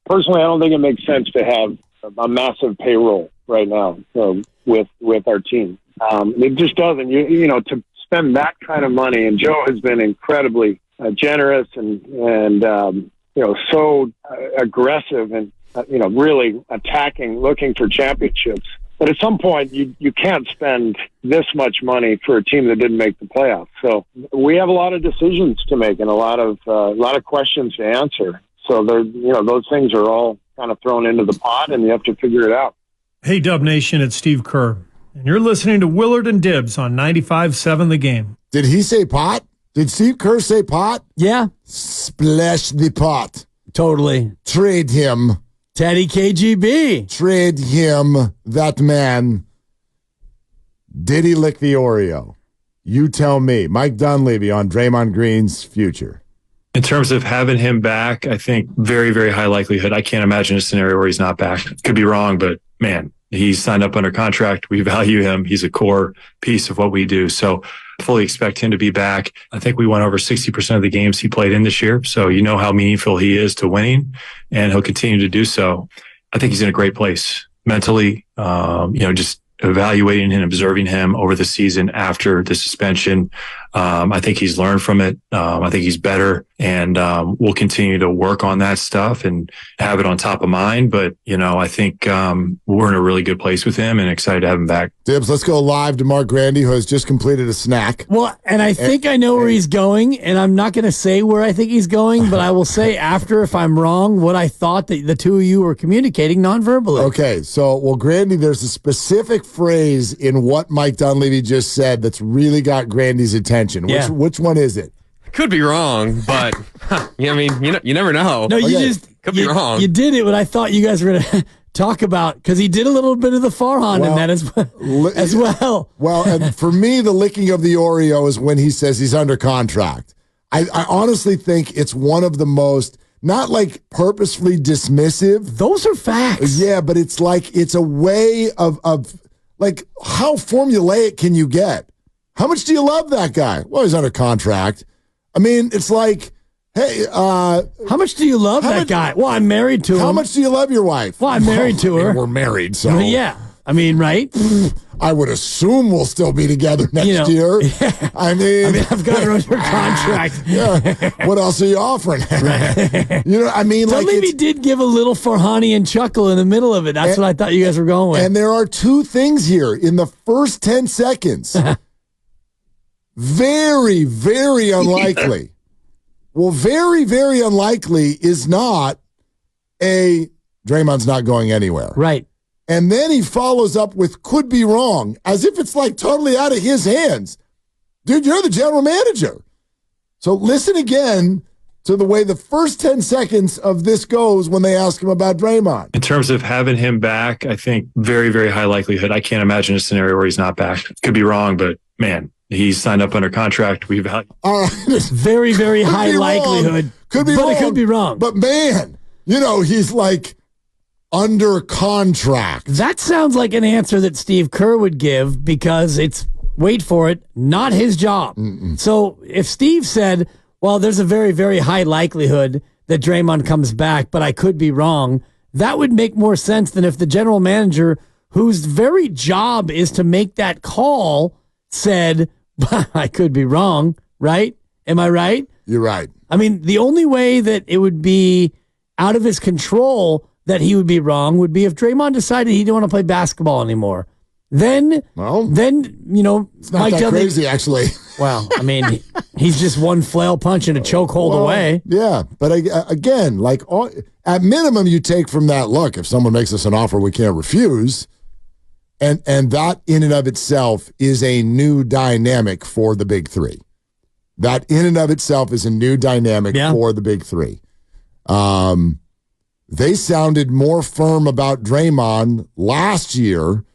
personally, I don't think it makes sense to have a massive payroll right now with our team. It just doesn't. To spend that kind of money, and Joe has been incredibly generous and so aggressive and really attacking, looking for championships. But at some point, you can't spend this much money for a team that didn't make the playoffs. So we have a lot of decisions to make and a lot of questions to answer. So those things are all kind of thrown into the pot, and you have to figure it out. Hey, Dub Nation, it's Steve Kerr, and you're listening to Willard and Dibs on 95.7 The Game. Did he say pot? Did Steve Kerr say pot? Yeah. Splash the pot. Totally. Trade him. Teddy KGB. Trade him, that man. Did he lick the Oreo? You tell me. Mike Dunleavy on Draymond Green's future. In terms of having him back, I think very, very high likelihood. I can't imagine a scenario where he's not back. Could be wrong, but man, he's signed up under contract. We value him. He's a core piece of what we do. So fully expect him to be back. I think we won over 60% of the games he played in this year. So you know how meaningful he is to winning, and he'll continue to do so. I think he's in a great place mentally, just evaluating and observing him over the season after the suspension. I think he's learned from it. I think he's better, and we'll continue to work on that stuff and have it on top of mind. But, I think we're in a really good place with him and excited to have him back. Dibs, let's go live to Mark Grandy, who has just completed a snack. Well, and I think I know where he's going, and I'm not going to say where I think he's going, but I will say after, if I'm wrong, what I thought that the two of you were communicating non-verbally. Okay, so, Grandy, there's a specific phrase in what Mike Dunleavy just said that's really got Grandy's attention. Yeah. Which one is it? Could be wrong, but you never know. No, could be wrong. You did it, but I thought you guys were going to talk about, because he did a little bit of the Farhan in that as well. Well, and for me, the licking of the Oreo is when he says he's under contract. I honestly think it's one of the most, not like purposefully dismissive. Those are facts. Yeah, but it's like, it's a way of like, how formulaic can you get? How much do you love that guy? Well, he's under contract. I mean, it's like, hey, how much do you love that guy? Well, I'm married to him. How much do you love your wife? Well, I'm married to her. We're married, so. Yeah. I mean, right? I would assume we'll still be together next year. Yeah. I mean, I've got her under contract. Yeah. What else are you offering? Right. Dunleavy did give a little Farhanian chuckle in the middle of it. That's what I thought you guys were going with. And there are two things here. In the first 10 seconds, very, very unlikely. Well, very, very unlikely is not Draymond's not going anywhere. Right. And then he follows up with could be wrong, as if it's like totally out of his hands. Dude, you're the general manager. So listen again to the way the first 10 seconds of this goes when they ask him about Draymond. In terms of having him back, I think very, very high likelihood. I can't imagine a scenario where he's not back. Could be wrong, but man, he's signed up under contract. We value. Very, very high likelihood. Could be wrong. But it could be wrong. But man, he's like under contract. That sounds like an answer that Steve Kerr would give, because it's, wait for it, not his job. Mm-mm. So if Steve said, well, there's a very, very high likelihood that Draymond comes back, but I could be wrong, that would make more sense than if the general manager, whose very job is to make that call, said, I could be wrong, right? Am I right? You're right. I mean, the only way that it would be out of his control that he would be wrong would be if Draymond decided he didn't want to play basketball anymore. Then it's not Mike that crazy, actually. Well, I mean, he's just one flail punch and a chokehold away. Yeah, but again, at minimum, you take from that, look, if someone makes us an offer we can't refuse, and that in and of itself is a new dynamic for the big three. That in and of itself is a new dynamic for the big three. They sounded more firm about Draymond last year,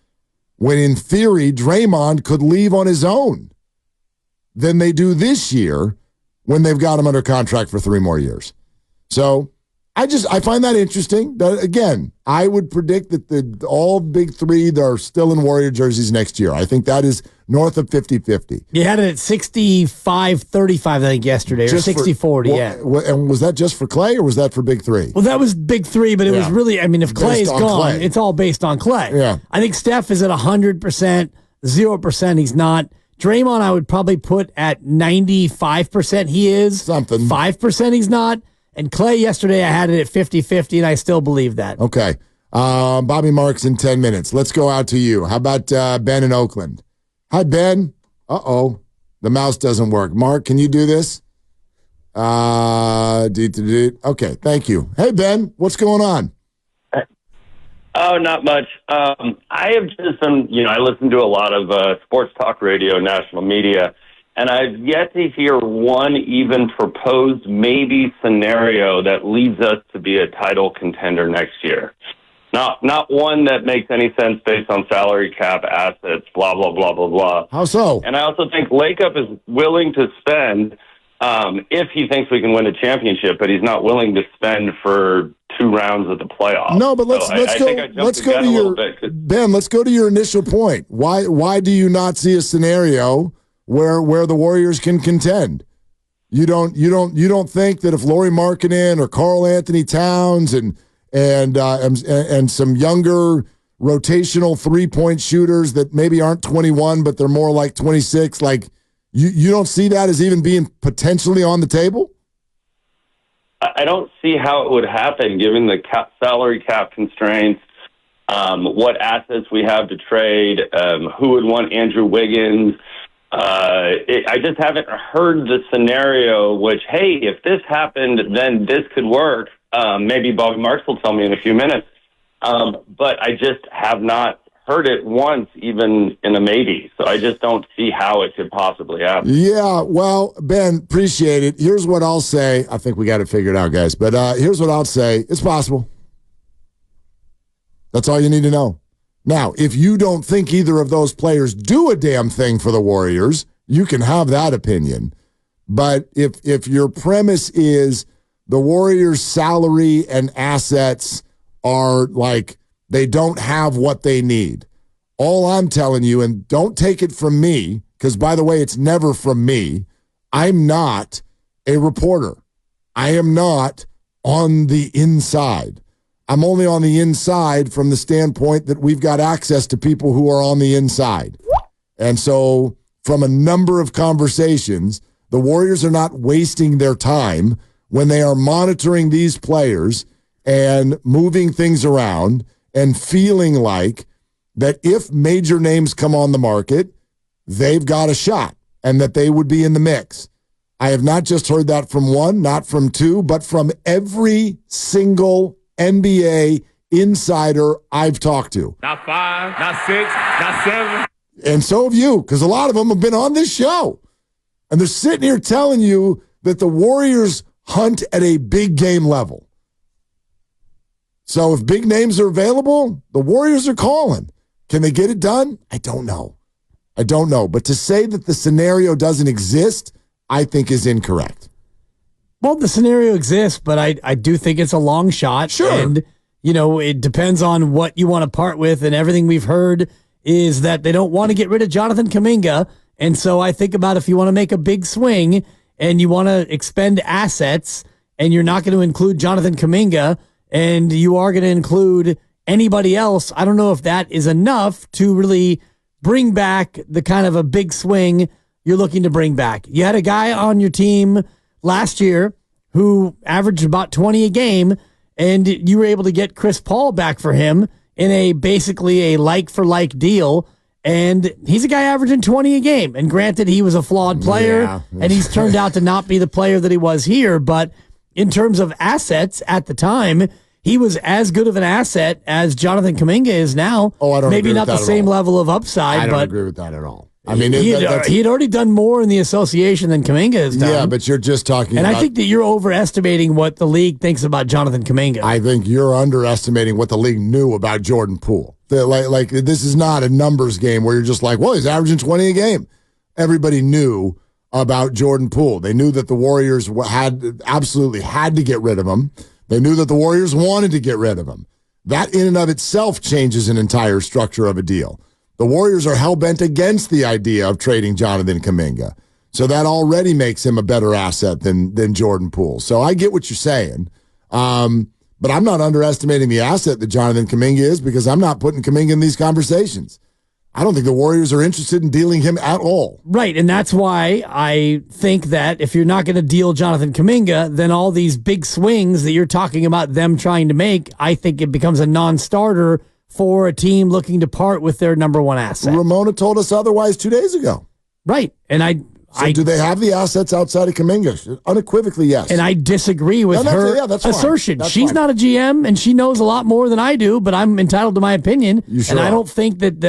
when in theory Draymond could leave on his own, than they do this year when they've got him under contract for 3 more years. So I find that interesting. Again, I would predict that all big three that are still in Warrior jerseys next year. I think that is north of 50-50. You had it at 65-35, I think, yesterday, or 60-40, yeah. And was that just for Clay, or was that for big three? Well, that was big three, but it was really, I mean, if Clay's gone, it's all based on Clay. Yeah. I think Steph is at 100%, 0% he's not. Draymond, I would probably put at 95% he is. Something. 5% he's not. And Clay, yesterday, I had it at 50-50, and I still believe that. Okay. Bobby Marks in 10 minutes. Let's go out to you. How about Ben in Oakland? Hi, Ben. Uh-oh. The mouse doesn't work. Mark, can you do this? Okay, thank you. Hey, Ben, what's going on? Oh, not much. I have just been, I listen to a lot of sports talk radio, national media, and I've yet to hear one even proposed maybe scenario that leads us to be a title contender next year. Not one that makes any sense based on salary cap, assets, blah, blah, blah, blah, blah. How so? And I also think Lakeup is willing to spend if he thinks we can win a championship, but he's not willing to spend for 2 rounds of the playoffs. No, but let's go to your Ben. Let's go to your initial point. Why do you not see a scenario where the Warriors can contend? You don't think that if Lauri Markkanen or Karl Anthony Towns and some younger rotational 3-point shooters that maybe aren't 21 but they're more like 26, like you don't see that as even being potentially on the table? I don't see how it would happen given the salary cap constraints, what assets we have to trade, who would want Andrew Wiggins. I just haven't heard the scenario which, hey, if this happened, then this could work. Maybe Bobby Marks will tell me in a few minutes. But I just have not heard it once, even in a maybe. So I just don't see how it could possibly happen. Yeah, well, Ben, appreciate it. Here's what I'll say. I think we got it figured out, guys. But here's what I'll say. It's possible. That's all you need to know. Now, if you don't think either of those players do a damn thing for the Warriors, you can have that opinion. But if your premise is the Warriors' salary and assets are like they don't have what they need, all I'm telling you, and don't take it from me, because, by the way, it's never from me, I'm not a reporter. I am not on the inside. I'm only on the inside from the standpoint that we've got access to people who are on the inside. And so from a number of conversations, the Warriors are not wasting their time when they are monitoring these players and moving things around and feeling like that if major names come on the market, they've got a shot and that they would be in the mix. I have not just heard that from one, not from two, but from every single NBA insider I've talked to. Not 5, not 6, not 7. And so have you, because a lot of them have been on this show. And they're sitting here telling you that the Warriors hunt at a big game level. So if big names are available, the Warriors are calling. Can they get it done? I don't know. But to say that the scenario doesn't exist, I think is incorrect. Well, the scenario exists, but I do think it's a long shot. Sure. And, it depends on what you want to part with. And everything we've heard is that they don't want to get rid of Jonathan Kuminga. And so I think about if you want to make a big swing and you want to expend assets and you're not going to include Jonathan Kuminga and you are going to include anybody else, I don't know if that is enough to really bring back the kind of a big swing you're looking to bring back. You had a guy on your team last year who averaged about 20 a game, and you were able to get Chris Paul back for him in a basically a like-for-like deal, and he's a guy averaging 20 a game. And granted, he was a flawed player, and he's turned out to not be the player that he was here, but in terms of assets at the time, he was as good of an asset as Jonathan Kuminga is now. Oh, I don't Maybe agree not with the that same at all. level of upside, I don't but agree with that at all. I mean, he had already done more in the association than Kuminga has done. Yeah, but you're just talking and about... I think that you're overestimating what the league thinks about Jonathan Kuminga. I think you're underestimating what the league knew about Jordan Poole. Like this is not a numbers game where you're just like, well, he's averaging 20 a game. Everybody knew about Jordan Poole. They knew that the Warriors absolutely had to get rid of him They knew that the Warriors wanted to get rid of him. That in and of itself changes an entire structure of a deal. The Warriors are hell-bent against the idea of trading Jonathan Kuminga. So that already makes him a better asset than Jordan Poole. So I get what you're saying. But I'm not underestimating the asset that Jonathan Kuminga is because I'm not putting Kuminga in these conversations. I don't think the Warriors are interested in dealing him at all. Right, and that's why I think that if you're not going to deal Jonathan Kuminga, then all these big swings that you're talking about them trying to make, I think it becomes a non-starter for a team looking to part with their number one asset. Ramona told us otherwise 2 days ago. Right, and do they have the assets outside of Kuminga? Unequivocally, yes. And I disagree with her assertion. She's not a GM, and she knows a lot more than I do. But I'm entitled to my opinion. Sure and I don't think that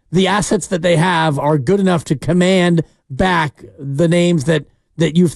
the assets that they have are good enough to command back the names that you've